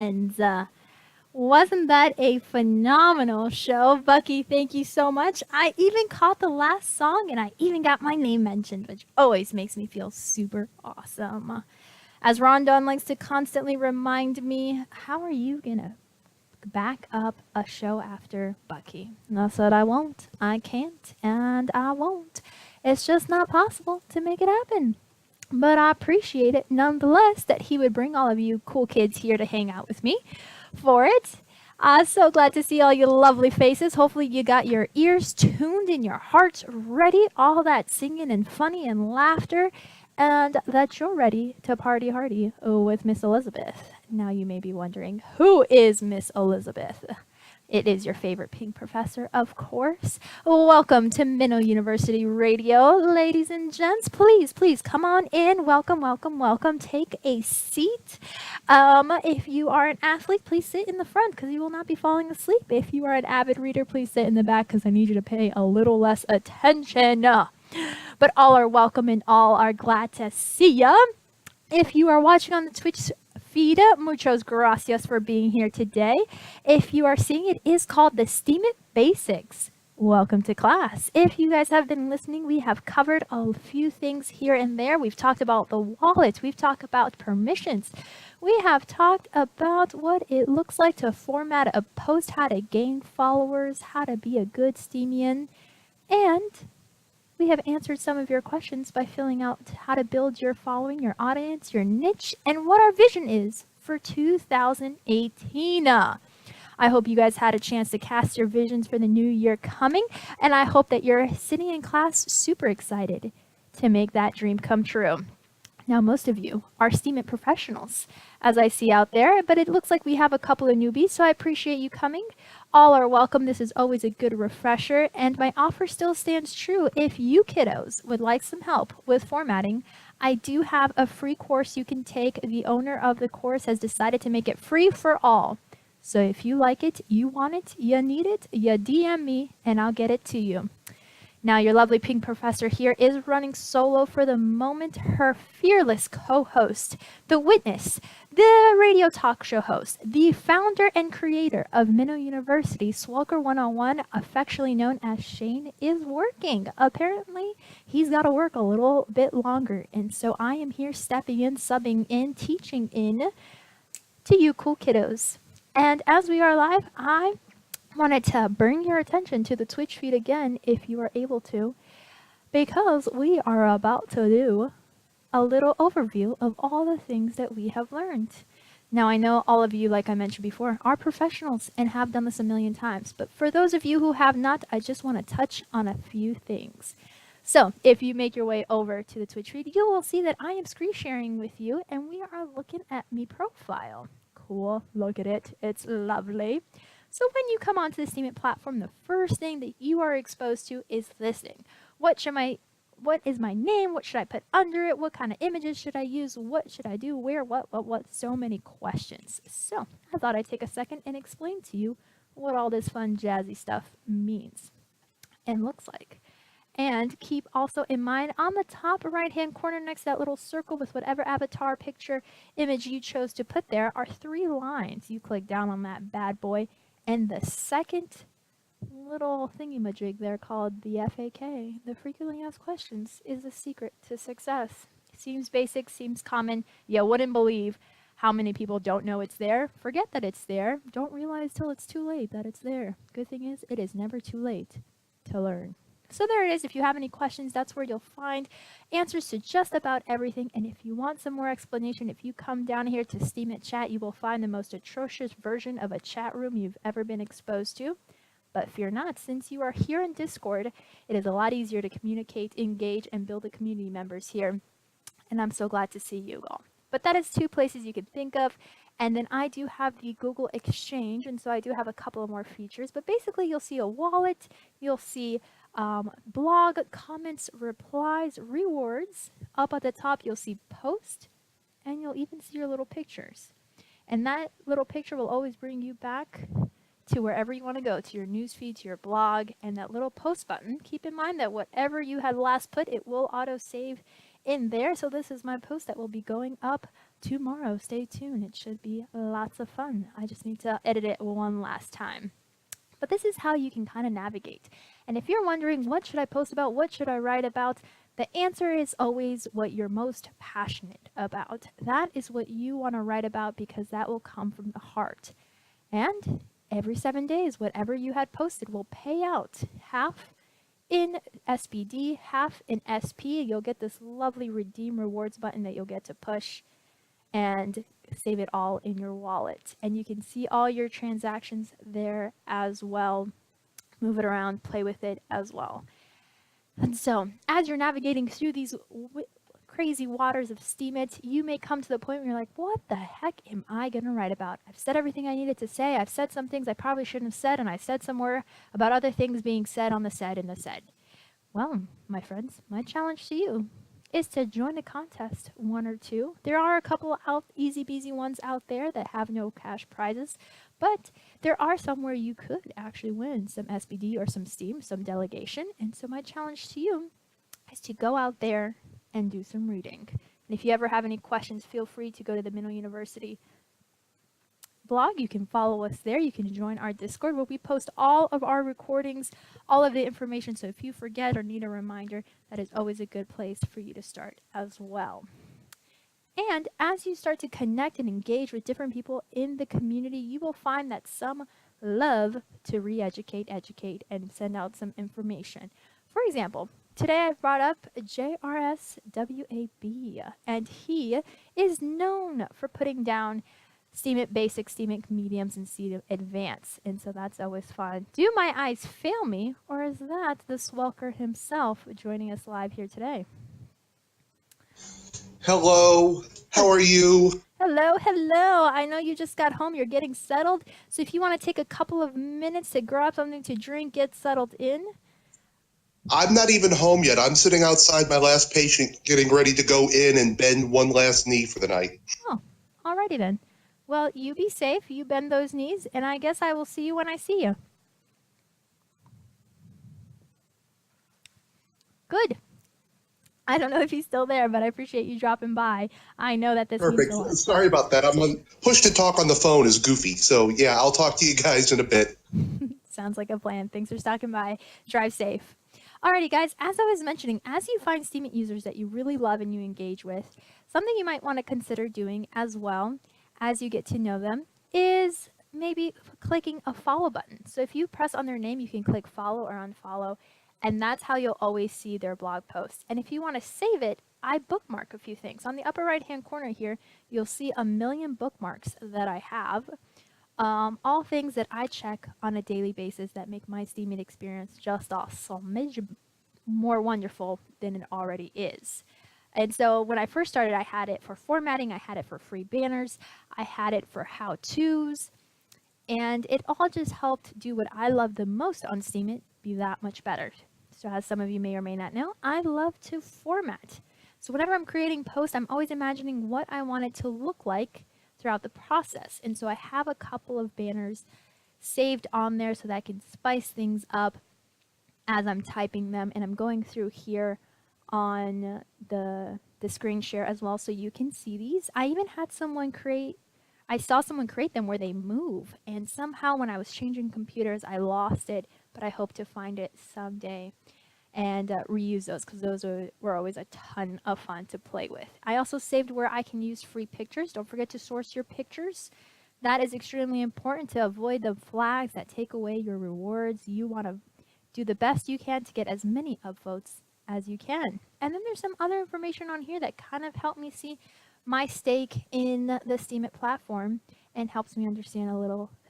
And wasn't that a phenomenal show? Bucky, thank you so much. I even caught the last song and I even got my name mentioned, which always makes me feel super awesome. As Rondon likes to constantly remind me, how are you going to back up a show after Bucky? And I said, I won't. I can't. And I won't. It's just not possible to make it happen. But I appreciate it nonetheless that he would bring all of you cool kids here to hang out with me for it. So glad to see all you lovely faces. Hopefully, you got your ears tuned and your hearts ready. All that singing and funny and laughter, and that you're ready to party hardy with Miss Elizabeth. Now, you may be wondering, who is Miss Elizabeth? It is your favorite pink professor, of course. Welcome to Minnow University Radio. Ladies and gents, please, please come on in. Welcome, welcome, welcome. Take a seat. If you are an athlete, please sit in the front because you will not be falling asleep. If you are an avid reader, please sit in the back because I need you to pay a little less attention. But all are welcome and all are glad to see ya. If you are watching on the Twitch feed, muchos gracias for being here today. If you are seeing, it is called the Steemit Basics. Welcome to class. If you guys have been listening, we have covered a few things here and there. We've talked about the wallet. We've talked about permissions. We have talked about what it looks like to format a post, how to gain followers, how to be a good Steemian, and we have answered some of your questions by filling out how to build your following, your audience, your niche, and what our vision is for 2018. I hope you guys had a chance to cast your visions for the new year coming, and I hope that you're sitting in class super excited to make that dream come true. Now, most of you are Steemit professionals, as I see out there, but it looks like we have a couple of newbies, so I appreciate you coming. All are welcome. This is always a good refresher, and my offer still stands true. If you kiddos would like some help with formatting, I do have a free course you can take. The owner of the course has decided to make it free for all. So if you like it, you want it, you need it, you DM me, and I'll get it to you. Now, your lovely pink professor here is running solo for the moment. Her fearless co-host, the witness, the radio talk show host, the founder and creator of Minnow University, Swalker 101, affectionately known as Shane, is working. Apparently, he's got to work a little bit longer. And so I am here stepping in, subbing in, teaching in to you cool kiddos. And as we are live, I wanted to bring your attention to the Twitch feed again, if you are able to, because we are about to do a little overview of all the things that we have learned. Now, I know all of you, like I mentioned before, are professionals and have done this a million times, but for those of you who have not, I just want to touch on a few things. So, if you make your way over to the Twitch feed, you will see that I am screen sharing with you, and we are looking at me profile. Cool, look at it, it's lovely. So when you come onto the Steemit platform, the first thing that you are exposed to is listing. What is my name? What should I put under it? What kind of images should I use? What should I do? Where? What? So many questions. So I thought I'd take a second and explain to you what all this fun, jazzy stuff means and looks like. And keep also in mind, on the top right-hand corner next to that little circle with whatever avatar picture image you chose to put there are 3 lines. You click down on that bad boy, and the second little thingy-majig there called the FAQ, the frequently asked questions, is the secret to success. Seems basic, seems common. You wouldn't believe how many people don't know it's there. Forget that it's there. Don't realize till it's too late that it's there. Good thing is, it is never too late to learn. So there it is. If you have any questions, that's where you'll find answers to just about everything. And if you want some more explanation, if you come down here to Steemit Chat, you will find the most atrocious version of a chat room you've ever been exposed to. But fear not, since you are here in Discord, it is a lot easier to communicate, engage, and build the community members here. And I'm so glad to see you all. But that is 2 places you can think of. And then I do have the Google Exchange, and so I do have a couple of more features. But basically, you'll see a wallet, you'll see blog, comments, replies, rewards. Up at the top, you'll see post, and you'll even see your little pictures. And that little picture will always bring you back to wherever you want to go, to your newsfeed, to your blog, and that little post button. Keep in mind that whatever you had last put, it will auto-save in there. So this is my post that will be going up tomorrow. Stay tuned. It should be lots of fun. I just need to edit it one last time. But this is how you can kind of navigate. And if you're wondering, what should I post about? What should I write about? The answer is always what you're most passionate about. That is what you want to write about because that will come from the heart. And every 7 days, whatever you had posted will pay out half in SBD, half in SP. You'll get this lovely redeem rewards button that you'll get to push and save it all in your wallet. And you can see all your transactions there as well. Move it around, play with it as well. And so, as you're navigating through these crazy waters of Steemit, you may come to the point where you're like, what the heck am I going to write about? I've said everything I needed to say. I've said some things I probably shouldn't have said, and I said some more about other things being said on the said and the said. Well, my friends, my challenge to you is to join the contest, 1 or 2. There are a couple easy peasy ones out there that have no cash prizes, but there are some where you could actually win some SBD or some Steam, some delegation. And so my challenge to you is to go out there and do some reading. And if you ever have any questions, feel free to go to the Minnow University blog. You can follow us there. You can join our Discord where we post all of our recordings, all of the information. So if you forget or need a reminder, that is always a good place for you to start as well. And as you start to connect and engage with different people in the community, you will find that some love to re-educate, educate, and send out some information. For example, today I've brought up JRSWAB, and he is known for putting down Steemit Basic, Steemit Mediums, and Steemit Advanced, and so that's always fun. Do my eyes fail me, or is that the Swelker himself joining us live here today? Hello, how are you? Hello, hello. I know you just got home. You're getting settled. So if you want to take a couple of minutes to grab something to drink, get settled in. I'm not even home yet. I'm sitting outside my last patient getting ready to go in and bend one last knee for the night. Oh, alrighty then. Well, you be safe. You bend those knees, and I guess I will see you when I see you. Good. I don't know if he's still there, but I appreciate you dropping by. I know that this Perfect. Sorry about that. I'm on push to talk on the phone is goofy. So yeah, I'll talk to you guys in a bit. Sounds like a plan. Thanks for stopping by. Drive safe. Alrighty, guys, as I was mentioning, as you find Steemit users that you really love and you engage with, something you might want to consider doing as well as you get to know them is maybe clicking a follow button. So if you press on their name, you can click follow or unfollow, and that's how you'll always see their blog posts. And if you want to save it, I bookmark a few things. On the upper right-hand corner here, you'll see a million bookmarks that I have. All things that I check on a daily basis that make my Steemit experience just a smidge more wonderful than it already is. And so when I first started, I had it for formatting, I had it for free banners, I had it for how-tos, and it all just helped do what I love the most on Steemit be that much better. So as some of you may or may not know, I love to format. So whenever I'm creating posts, I'm always imagining what I want it to look like throughout the process. And so I have a couple of banners saved on there so that I can spice things up as I'm typing them. And I'm going through here on the screen share as well so you can see these. I even had someone I saw someone create them where they move, and somehow when I was changing computers I lost it, but I hope to find it someday and reuse those because those were always a ton of fun to play with. I also saved where I can use free pictures. Don't forget to source your pictures. That is extremely important to avoid the flags that take away your rewards. You want to do the best you can to get as many upvotes as you can. And then there's some other information on here that kind of helped me see my stake in the Steemit platform and helps me understand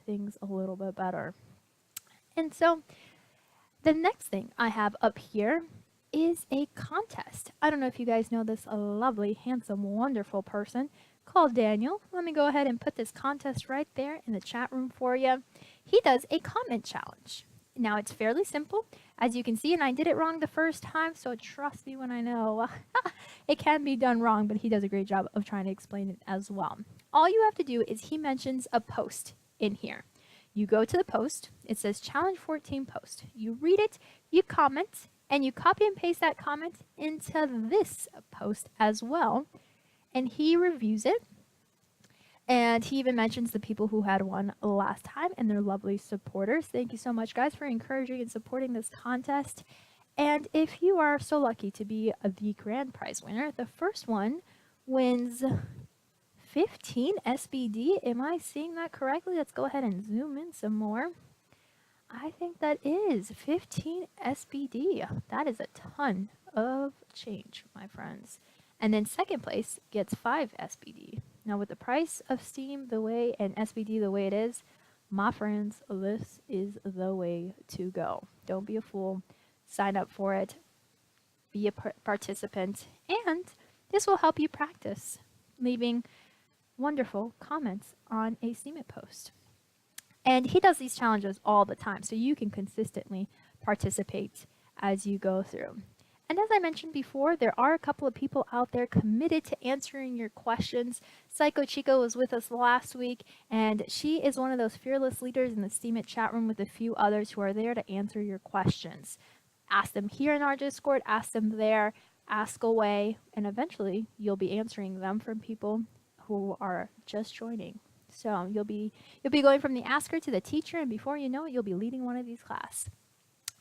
things a little bit better. And so the next thing I have up here is a contest. I don't know if you guys know this lovely, handsome, wonderful person called Daniel. Let me go ahead and put this contest right there in the chat room for you. He does a comment challenge. Now it's fairly simple, as you can see, and I did it wrong the first time, so trust me when I know it can be done wrong, but he does a great job of trying to explain it as well. All you have to do is he mentions a post in here. You go to the post, it says Challenge 14 post. You read it, you comment, and you copy and paste that comment into this post as well. And he reviews it, And he even mentions the people who had won last time and their lovely supporters. Thank you so much, guys, for encouraging and supporting this contest. And if you are so lucky to be the grand prize winner, the first one wins 15 SBD. Am I seeing that correctly? Let's go ahead and zoom in some more. I think that is 15 SBD. That is a ton of change, my friends. And then second place gets 5 SBD. Now with the price of Steam the way and SBD the way it is, my friends, this is the way to go. Don't be a fool. Sign up for it. Be a participant. And this will help you practice leaving wonderful comments on a Steemit post. And he does these challenges all the time, so you can consistently participate as you go through. And as I mentioned before, there are a couple of people out there committed to answering your questions. Psycho Chico was with us last week, and she is one of those fearless leaders in the Steemit chat room with a few others who are there to answer your questions. Ask them here in our Discord, ask them there, ask away, and eventually you'll be answering them from people who are just joining. So you'll be going from the asker to the teacher, and before you know it, you'll be leading one of these classes.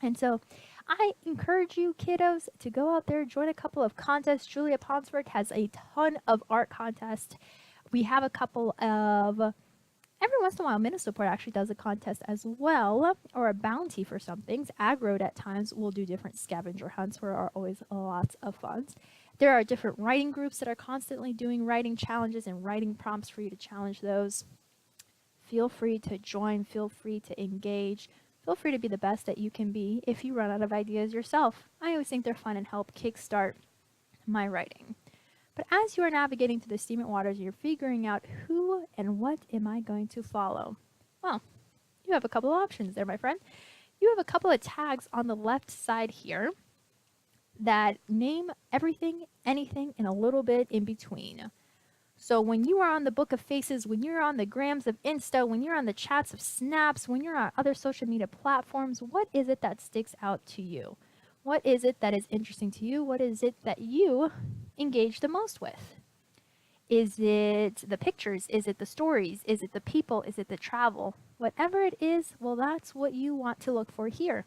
And so I encourage you, kiddos, to go out there, join a couple of contests. Julia Ponsberg has a ton of art contests. We have a couple of, every once in a while, Minnesota actually does a contest as well, or a bounty for some things. Aggroed at times will do different scavenger hunts, where are always lots of fun. There are different writing groups that are constantly doing writing challenges and writing prompts for you to challenge those. Feel free to join, feel free to engage. Feel free to be the best that you can be if you run out of ideas yourself. I always think they're fun and help kickstart my writing. But as you are navigating through the Steemit waters, you're figuring out who and what am I going to follow. Well, you have a couple of options there, my friend. You have a couple of tags on the left side here that name everything, anything, and a little bit in between. So when you are on the Book of Faces, when you're on the grams of Insta, when you're on the chats of Snaps, when you're on other social media platforms, what is it that sticks out to you? What is it that is interesting to you? What is it that you engage the most with? Is it the pictures? Is it the stories? Is it the people? Is it the travel? Whatever it is, well, that's what you want to look for here.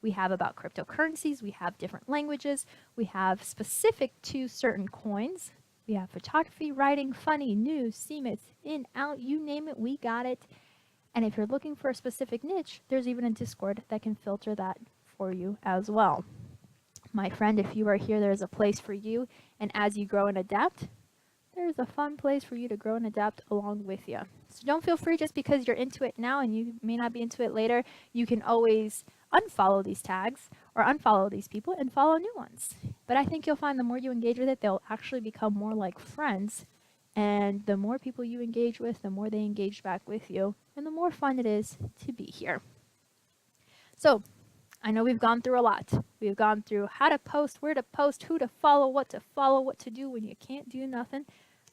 We have about cryptocurrencies. We have different languages. We have specific to certain coins. We have photography, writing, funny, news, Steemit, in, out, you name it, we got it. And if you're looking for a specific niche, there's even a Discord that can filter that for you as well. My friend, if you are here, there's a place for you. And as you grow and adapt, there's a fun place for you to grow and adapt along with you. So don't feel free just because you're into it now and you may not be into it later. You can always unfollow these tags or unfollow these people and follow new ones. But I think you'll find the more you engage with it, they'll actually become more like friends. And the more people you engage with, the more they engage back with you, and the more fun it is to be here. So I know we've gone through a lot. We've gone through how to post, where to post, who to follow, what to do when you can't do nothing.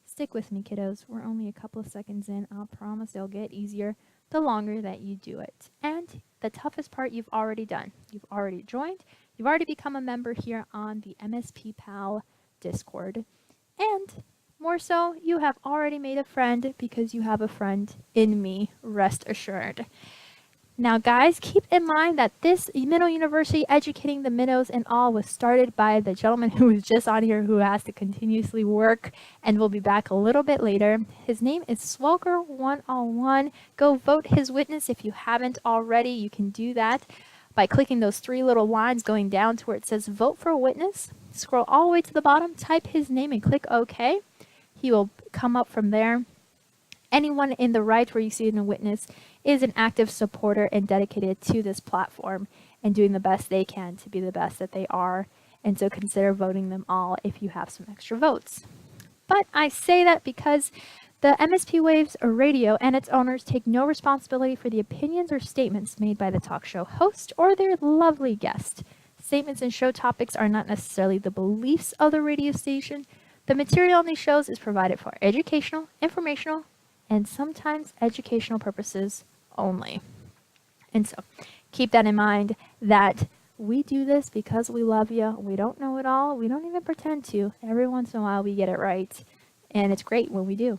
Stick with me, kiddos. We're only a couple of seconds in. I'll promise it'll get easier the longer that you do it. And the toughest part you've already done. You've already joined. You've already become a member here on the MSP Pal Discord. And more so, you have already made a friend because you have a friend in me, rest assured. Now, guys, keep in mind that this Minnow University, Educating the Minnows and All, was started by the gentleman who was just on here who has to continuously work and will be back a little bit later. His name is Swelker101. Go vote his witness if you haven't already. You can do that by clicking those 3 little lines going down to where it says vote for a witness. Scroll all the way to the bottom, type his name and click OK. He will come up from there. Anyone in the right where you see a witness is an active supporter and dedicated to this platform and doing the best they can to be the best that they are. And so consider voting them all if you have some extra votes. But I say that because the MSP Waves Radio and its owners take no responsibility for the opinions or statements made by the talk show host or their lovely guest. Statements and show topics are not necessarily the beliefs of the radio station. The material on these shows is provided for educational, informational, and sometimes educational purposes only. And so keep that in mind that we do this because we love you. We don't know it all. We don't even pretend to. Every once in a while we get it right. And it's great when we do.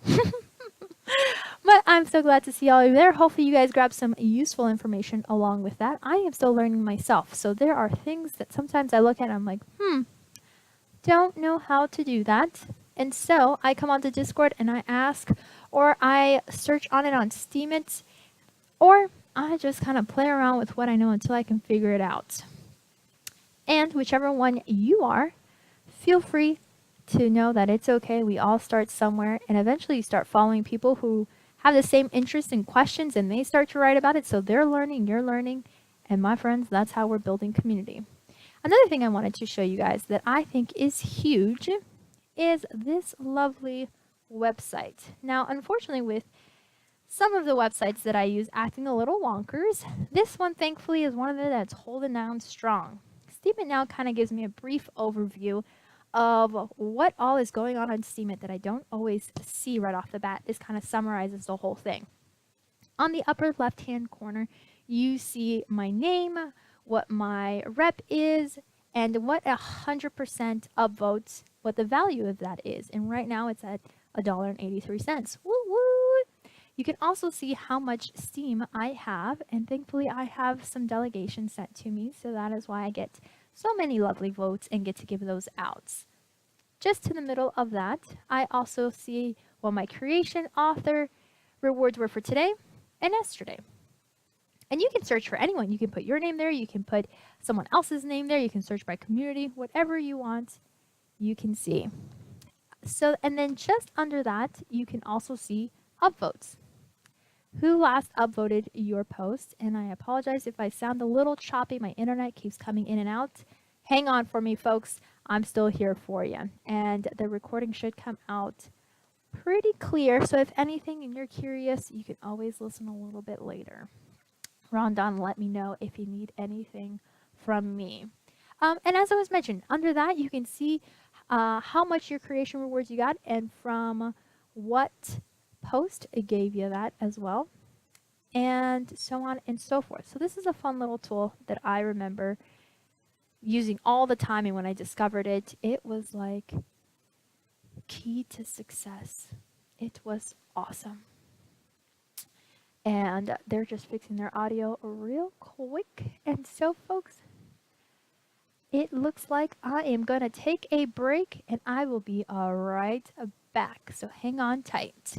But I'm so glad to see all of you there. Hopefully you guys grab some useful information along with that. I am still learning myself. So there are things that sometimes I look at and I'm like, don't know how to do that. And so I come onto Discord and I ask, or I search on it on Steemit, or I just kind of play around with what I know until I can figure it out. And whichever one you are, feel free to know that it's okay. We all start somewhere, and eventually you start following people who have the same interests and questions, and they start to write about it. So they're learning, you're learning, and my friends, that's how we're building community. Another thing I wanted to show you guys that I think is huge is this lovely website. Now, unfortunately, with some of the websites that I use acting a little wonkers, this one thankfully is one of them that's holding down strong. Steemit now kind of gives me a brief overview of what all is going on Steemit that I don't always see right off the bat. This kind of summarizes the whole thing. On the upper left hand corner, you see my name, what my rep is, and what 100% upvotes, what the value of that is. And right now it's at $1.83. Woo woo! You can also see how much Steem I have, and thankfully I have some delegations sent to me, so that is why I get so many lovely votes and get to give those out. Just to the middle of that, I also see what my creation author rewards were for today and yesterday. And you can search for anyone. You can put your name there, you can put someone else's name there, you can search by community, whatever you want, you can see. So, and then just under that, you can also see upvotes. Who last upvoted your post? And I apologize if I sound a little choppy. My internet keeps coming in and out. Hang on for me, folks. I'm still here for you. And the recording should come out pretty clear. So if anything and you're curious, you can always listen a little bit later. Rondon, let me know if you need anything from me. And as I was mentioned, under that, you can see how much your creation rewards you got and from what post it gave you that as well, and so on and so forth. So this is a fun little tool that I remember using all the time, and when I discovered it, it was like key to success. It was awesome. And they're just fixing their audio real quick. And so folks, it looks like I am gonna take a break and I will be right back. So hang on tight.